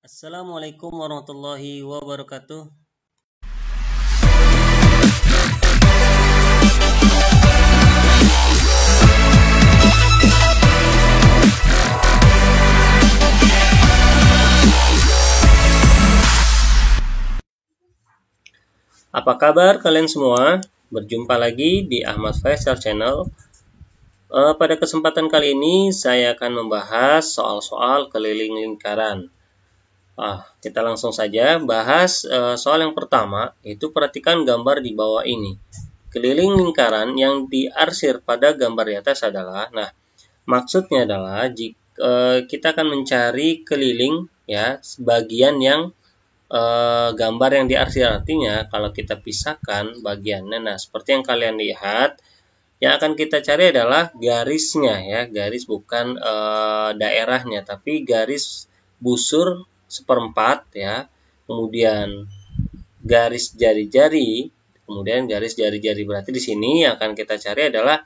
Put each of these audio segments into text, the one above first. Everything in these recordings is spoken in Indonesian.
Assalamualaikum warahmatullahi wabarakatuh. Apa kabar kalian semua? Berjumpa lagi di Ahmad Faisal Channel. Pada kesempatan kali ini saya akan membahas soal-soal keliling lingkaran. Kita langsung saja bahas soal yang pertama, yaitu perhatikan gambar di bawah ini. Keliling lingkaran yang diarsir pada gambar di atas adalah, maksudnya adalah jika kita akan mencari keliling ya bagian yang gambar yang diarsir, artinya kalau kita pisahkan bagiannya, seperti yang kalian lihat, yang akan kita cari adalah garisnya ya, garis bukan daerahnya, tapi garis busur seperempat ya, kemudian garis jari-jari, kemudian garis jari-jari. Berarti di sini yang akan kita cari adalah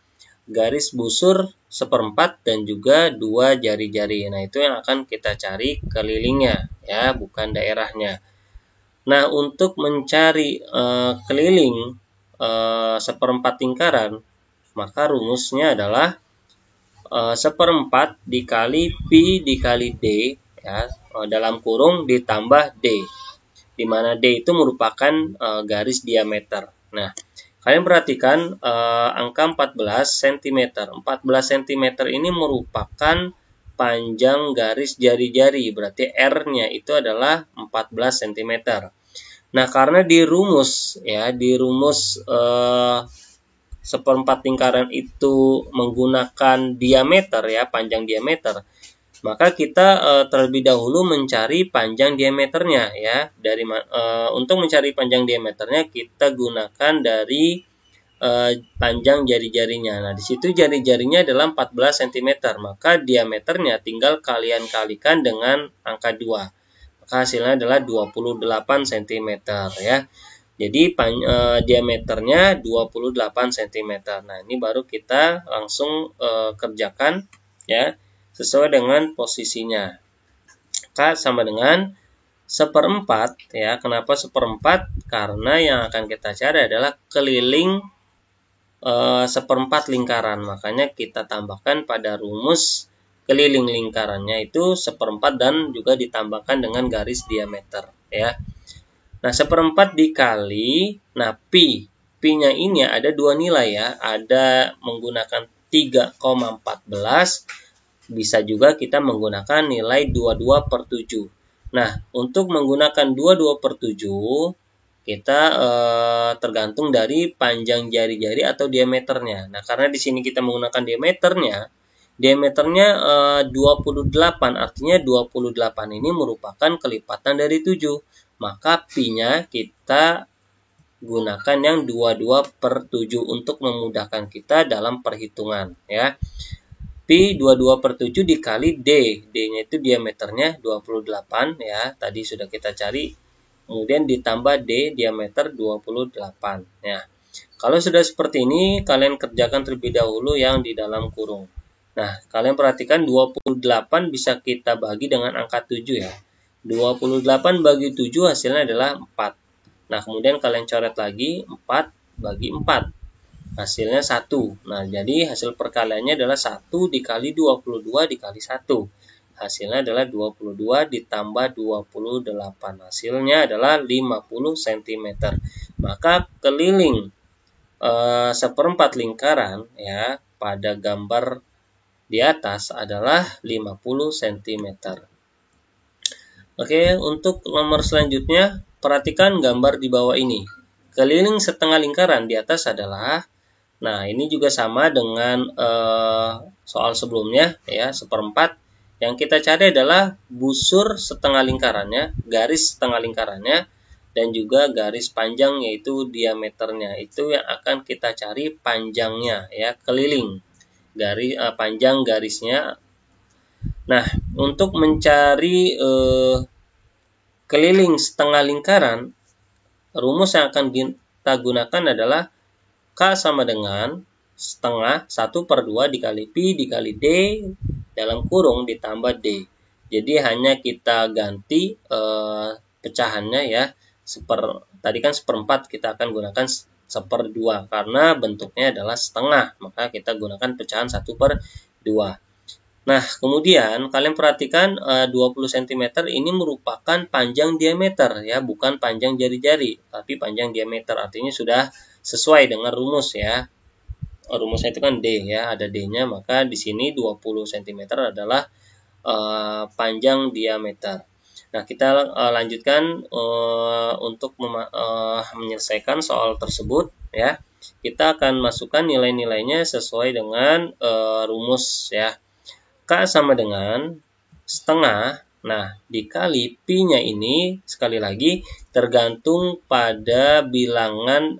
garis busur seperempat dan juga dua jari-jari. Nah, itu yang akan kita cari kelilingnya ya, bukan daerahnya. Nah, untuk mencari keliling seperempat lingkaran, maka rumusnya adalah seperempat dikali pi dikali d ya, dalam kurung ditambah d, di mana d itu merupakan garis diameter. Nah, kalian perhatikan angka 14 cm. 14 cm ini merupakan panjang garis jari-jari, berarti R-nya itu adalah 14 cm. Nah, karena di rumus seperempat lingkaran itu menggunakan diameter ya, panjang diameter, maka kita terlebih dahulu mencari panjang diameternya ya. Untuk mencari panjang diameternya kita gunakan dari panjang jari-jarinya. Nah, di situ jari-jarinya adalah 14 cm, maka diameternya tinggal kalian kalikan dengan angka 2. Maka hasilnya adalah 28 cm ya. Jadi diameternya 28 cm. Nah, ini baru kita langsung kerjakan ya, sesuai dengan posisinya. K sama dengan seperempat ya. Kenapa seperempat? Karena yang akan kita cari adalah keliling seperempat lingkaran. Makanya kita tambahkan pada rumus keliling lingkarannya itu seperempat dan juga ditambahkan dengan garis diameter ya. Nah, seperempat dikali, pi-nya ini ada dua nilai ya, ada menggunakan 3,14, bisa juga kita menggunakan nilai 22/7. Nah, untuk menggunakan 22/7, kita tergantung dari panjang jari-jari atau diameternya. Nah, karena di sini kita menggunakan diameternya 28, artinya 28 ini merupakan kelipatan dari 7. Maka pi-nya kita gunakan yang 22/7 untuk memudahkan kita dalam perhitungan ya. Pi 22/7 dikali d. D-nya itu diameternya 28 ya. Tadi sudah kita cari. Kemudian ditambah d diameter 28 ya. Kalau sudah seperti ini, kalian kerjakan terlebih dahulu yang di dalam kurung. Nah, kalian perhatikan 28 bisa kita bagi dengan angka 7 ya. 28 bagi 7 hasilnya adalah 4. Nah, kemudian kalian coret lagi 4 bagi 4. Hasilnya 1. Nah, jadi hasil perkaliannya adalah 1 dikali 22 dikali 1. Hasilnya adalah 22 ditambah 28. Hasilnya adalah 50 cm. Maka keliling seperempat lingkaran ya pada gambar di atas adalah 50 cm. Oke, untuk nomor selanjutnya, perhatikan gambar di bawah ini. Keliling setengah lingkaran di atas adalah, ini juga sama dengan soal sebelumnya ya, seperempat. Yang kita cari adalah busur setengah lingkarannya, garis setengah lingkarannya, dan juga garis panjang yaitu diameternya. Itu yang akan kita cari panjangnya ya, keliling. Panjang garisnya. Nah, untuk mencari keliling setengah lingkaran, rumus yang akan kita gunakan adalah K sama dengan setengah 1/2 dikali pi dikali d dalam kurung ditambah d. Jadi hanya kita ganti pecahannya ya. Tadi kan 1/4, kita akan gunakan 1/2 karena bentuknya adalah setengah, maka kita gunakan pecahan 1/2. Nah, kemudian kalian perhatikan 20 cm ini merupakan panjang diameter ya, bukan panjang jari-jari, tapi panjang diameter. Artinya sudah sesuai dengan rumus ya. Rumusnya itu kan D ya, ada D-nya, maka di sini 20 cm adalah panjang diameter. Nah, kita lanjutkan untuk menyelesaikan soal tersebut ya. Kita akan masukkan nilai-nilainya sesuai dengan rumus ya. K sama dengan setengah. Nah, dikali Pi-nya ini sekali lagi tergantung pada bilangan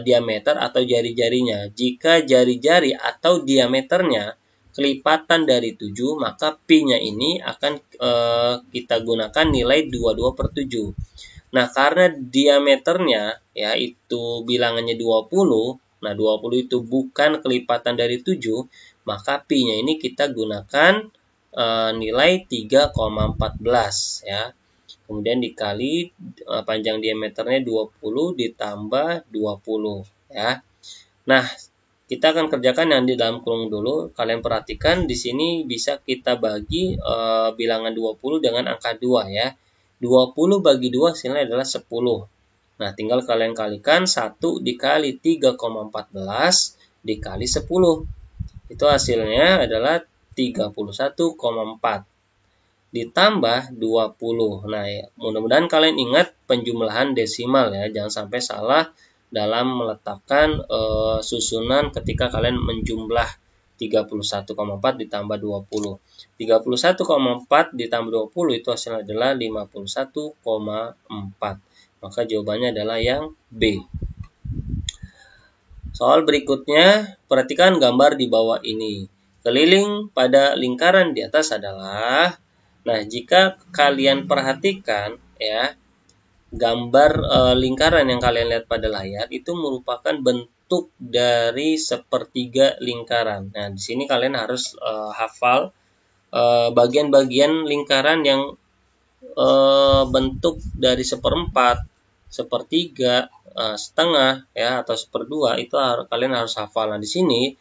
diameter atau jari-jarinya. Jika jari-jari atau diameternya kelipatan dari 7, maka Pi-nya ini akan kita gunakan nilai 22/7. Nah, karena diameternya ya itu bilangannya 20, nah 20 itu bukan kelipatan dari 7, maka Pi-nya ini kita gunakan nilai 3,14 ya. Kemudian dikali panjang diameternya 20 ditambah 20 ya. Nah, kita akan kerjakan yang di dalam kurung dulu. Kalian perhatikan di sini bisa kita bagi bilangan 20 dengan angka 2 ya. 20 bagi 2 hasilnya adalah 10. Nah, tinggal kalian kalikan 1 dikali 3,14 dikali 10. Itu hasilnya adalah 31,4 ditambah 20. Nah, ya, mudah-mudahan kalian ingat penjumlahan desimal ya, jangan sampai salah dalam meletakkan susunan ketika kalian menjumlah 31,4 ditambah 20. 31,4 ditambah 20 itu hasilnya adalah 51,4. Maka jawabannya adalah yang B. Soal berikutnya, perhatikan gambar di bawah ini. Keliling pada lingkaran di atas adalah, nah jika kalian perhatikan ya, gambar lingkaran yang kalian lihat pada layar itu merupakan bentuk dari sepertiga lingkaran. Nah, di sini kalian harus hafal bagian-bagian lingkaran yang bentuk dari 1/4, 1/3, setengah ya atau 1/2 itu kalian harus hafal. Nah, di sini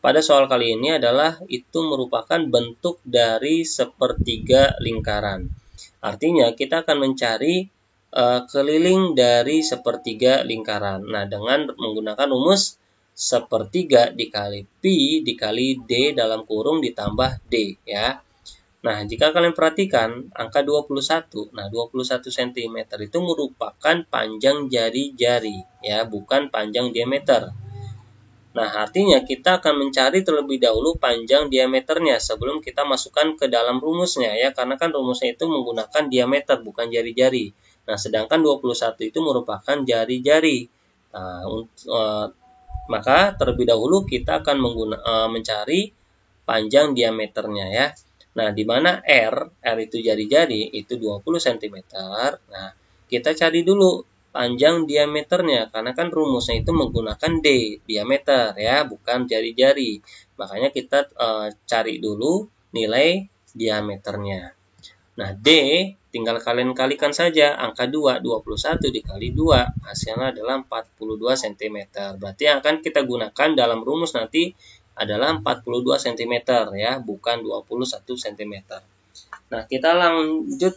pada soal kali ini adalah itu merupakan bentuk dari sepertiga lingkaran. Artinya kita akan mencari keliling dari sepertiga lingkaran. Nah, dengan menggunakan rumus sepertiga dikali Pi dikali D dalam kurung ditambah D ya. Nah, jika kalian perhatikan angka 21, nah 21 cm itu merupakan panjang jari-jari ya, bukan panjang diameter. Nah, artinya kita akan mencari terlebih dahulu panjang diameternya sebelum kita masukkan ke dalam rumusnya ya, karena kan rumusnya itu menggunakan diameter bukan jari-jari. Nah, sedangkan 21 itu merupakan jari-jari. Nah, maka terlebih dahulu kita akan mencari panjang diameternya ya. Nah, di mana R itu jari-jari, itu 20 cm. Nah, kita cari dulu panjang diameternya, karena kan rumusnya itu menggunakan D, diameter ya, bukan jari-jari. Makanya kita cari dulu nilai diameternya. Nah, D tinggal kalian kalikan saja, angka 2, 21 dikali 2, hasilnya adalah 42 cm. Berarti yang akan kita gunakan dalam rumus nanti adalah 42 cm ya, bukan 21 cm. Nah, kita lanjut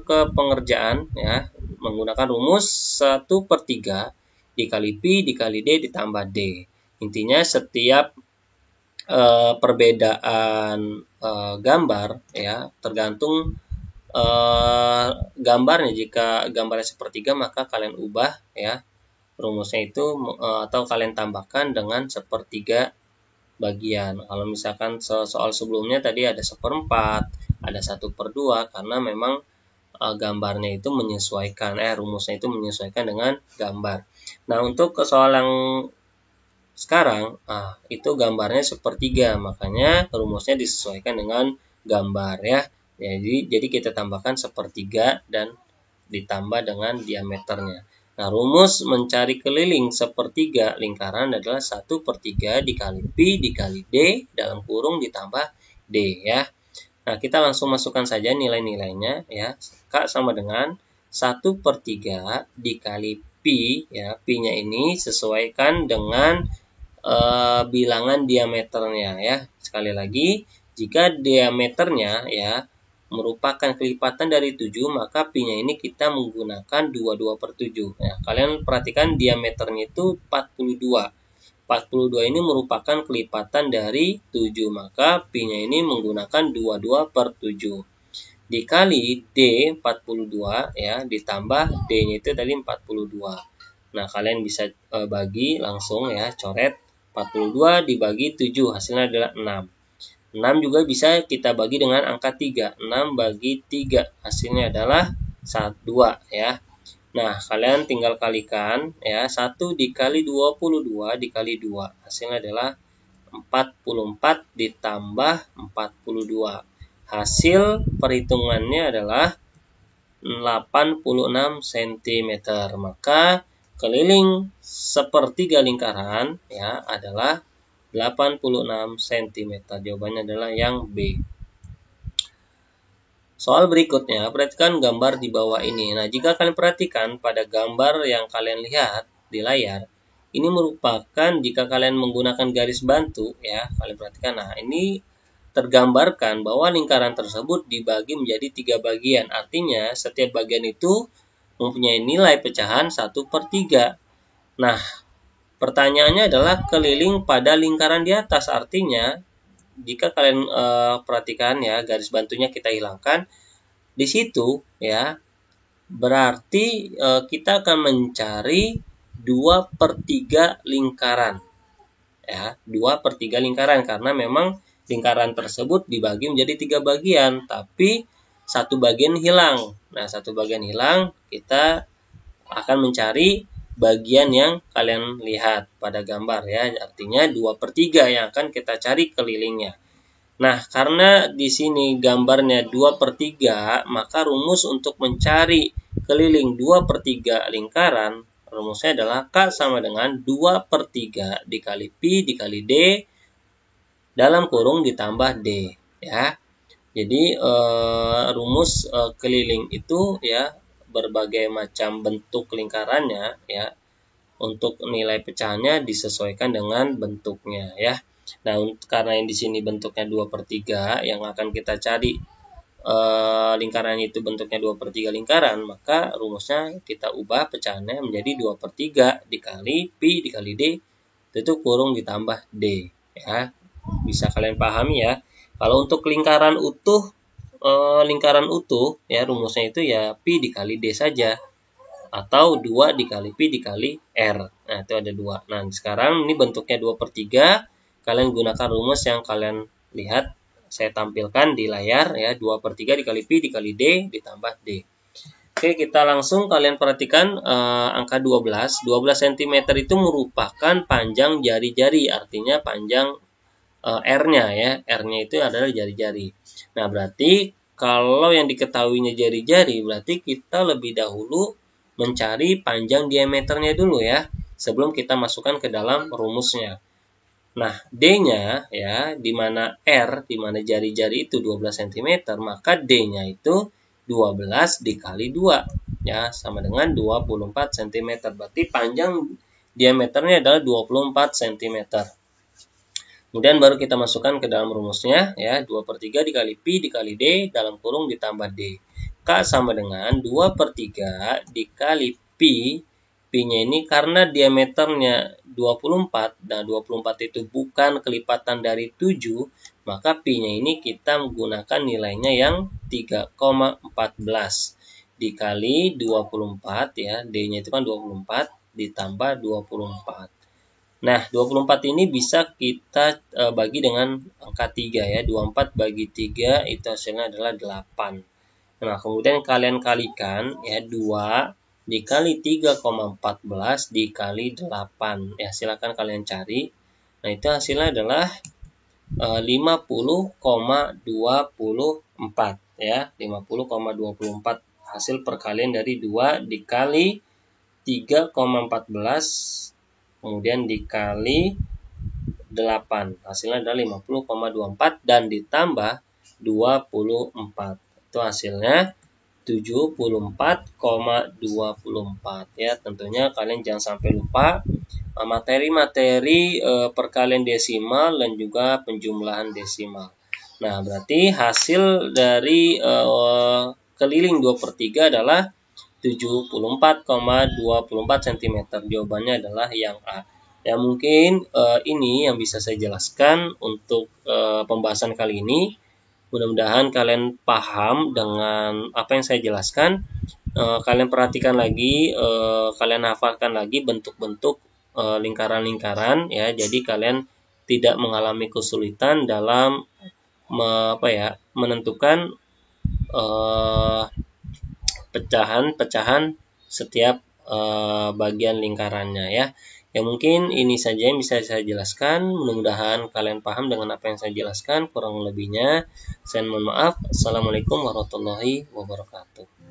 ke pengerjaan ya, menggunakan rumus 1/3 dikali Pi dikali D ditambah D. Intinya setiap perbedaan gambar ya, tergantung gambarnya. Jika gambarnya sepertiga, maka kalian ubah ya rumusnya itu atau kalian tambahkan dengan sepertiga bagian. Kalau misalkan soal sebelumnya tadi ada 1/4, ada 1/2, karena memang gambarnya itu menyesuaikan, rumusnya itu menyesuaikan dengan gambar. Nah, untuk ke soal yang sekarang, itu gambarnya sepertiga, makanya rumusnya disesuaikan dengan gambar ya. Jadi kita tambahkan sepertiga dan ditambah dengan diameternya. Nah, rumus mencari keliling sepertiga lingkaran adalah 1/3 dikali Pi dikali D dalam kurung ditambah D ya. Nah, kita langsung masukkan saja nilai-nilainya ya. K sama dengan 1/3 dikali Pi ya. Pi-nya ini sesuaikan dengan bilangan diameternya ya. Sekali lagi, jika diameternya ya merupakan kelipatan dari 7, maka Pi-nya ini kita menggunakan 22/7. Ya, kalian perhatikan diameternya itu 42. 42 ini merupakan kelipatan dari 7, maka Pi-nya ini menggunakan 22/7. Dikali D 42 ya, ditambah D-nya itu tadi 42. Nah, kalian bisa bagi langsung ya, coret 42 dibagi 7, hasilnya adalah 6. 6 juga bisa kita bagi dengan angka 3. 6 bagi 3, hasilnya adalah 2 ya. Nah, kalian tinggal kalikan ya, 1 dikali 22 dikali 2, hasilnya adalah 44 ditambah 42. Hasil perhitungannya adalah 86 cm. Maka keliling sepertiga lingkaran ya adalah 86 cm. Jawabannya adalah yang B. Soal berikutnya, perhatikan gambar di bawah ini. Nah, jika kalian perhatikan pada gambar yang kalian lihat di layar, ini merupakan jika kalian menggunakan garis bantu ya, kalian perhatikan. Nah, ini tergambarkan bahwa lingkaran tersebut dibagi menjadi 3 bagian. Artinya, setiap bagian itu mempunyai nilai pecahan 1/3. Nah, pertanyaannya adalah keliling pada lingkaran di atas. Artinya, jika kalian perhatikan ya, garis bantunya kita hilangkan. Di situ ya, berarti kita akan mencari 2/3 lingkaran. Ya, 2/3 lingkaran karena memang lingkaran tersebut dibagi menjadi 3 bagian, tapi satu bagian hilang. Nah, satu bagian hilang, kita akan mencari bagian yang kalian lihat pada gambar ya, artinya 2/3 yang akan kita cari kelilingnya. Nah, karena di sini gambarnya 2/3, maka rumus untuk mencari keliling 2/3 lingkaran, rumusnya adalah K sama dengan 2/3 dikali Pi dikali D dalam kurung ditambah D ya. Jadi rumus keliling itu ya, berbagai macam bentuk lingkarannya ya, untuk nilai pecahannya disesuaikan dengan bentuknya ya. Nah, karena yang di sini bentuknya 2/3, yang akan kita cari lingkaran itu bentuknya 2/3 lingkaran, maka rumusnya kita ubah pecahannya menjadi 2/3 dikali Pi dikali D, itu kurung ditambah D ya. Bisa kalian pahami ya. Kalau untuk lingkaran utuh ya, rumusnya itu ya Pi dikali D saja, atau 2 dikali Pi dikali R. Nah, itu ada 2. Nah, sekarang ini bentuknya 2/3. Kalian gunakan rumus yang kalian lihat saya tampilkan di layar ya, 2/3 dikali Pi dikali D ditambah D. Oke, kita langsung kalian perhatikan angka 12. 12 cm itu merupakan panjang jari-jari, artinya panjang R-nya ya. R-nya itu adalah jari-jari. Nah, berarti kalau yang diketahuinya jari-jari, berarti kita lebih dahulu mencari panjang diameternya dulu ya, sebelum kita masukkan ke dalam rumusnya. Nah, D-nya ya, di mana R, di mana jari-jari itu 12 cm, maka D-nya itu 12 dikali 2 ya, sama dengan 24 cm. Berarti panjang diameternya adalah 24 cm. Kemudian baru kita masukkan ke dalam rumusnya ya, 2/3 dikali Pi dikali D dalam kurung ditambah D. K sama dengan 2/3 dikali Pi. Pi-nya ini karena diameternya 24, dan 24 itu bukan kelipatan dari 7, maka Pi-nya ini kita menggunakan nilainya yang 3,14 dikali 24 ya, D-nya itu kan 24 ditambah 24. Nah, 24 ini bisa kita bagi dengan angka 3 ya. 24 bagi 3 itu hasilnya adalah 8. Nah, kemudian kalian kalikan ya, 2 dikali 3,14 dikali 8. Ya, silakan kalian cari. Nah, itu hasilnya adalah 50,24 ya. 50,24 hasil perkalian dari 2 dikali 3,14 kemudian dikali 8, hasilnya adalah 50,24 dan ditambah Itu hasilnya 74,24 ya. Tentunya kalian jangan sampai lupa materi-materi perkalian desimal dan juga penjumlahan desimal. Nah, berarti hasil dari keliling 2/3 adalah 74,24 cm. Jawabannya adalah yang A. Ya, mungkin ini yang bisa saya jelaskan untuk pembahasan kali ini. Mudah-mudahan kalian paham dengan apa yang saya jelaskan. Kalian perhatikan lagi, kalian hafalkan lagi bentuk-bentuk lingkaran-lingkaran ya. Jadi kalian tidak mengalami kesulitan dalam menentukan pecahan-pecahan setiap bagian lingkarannya ya. Ya, mungkin ini saja yang bisa saya jelaskan. Mudah-mudahan kalian paham dengan apa yang saya jelaskan. Kurang lebihnya saya mohon maaf. Assalamualaikum warahmatullahi wabarakatuh.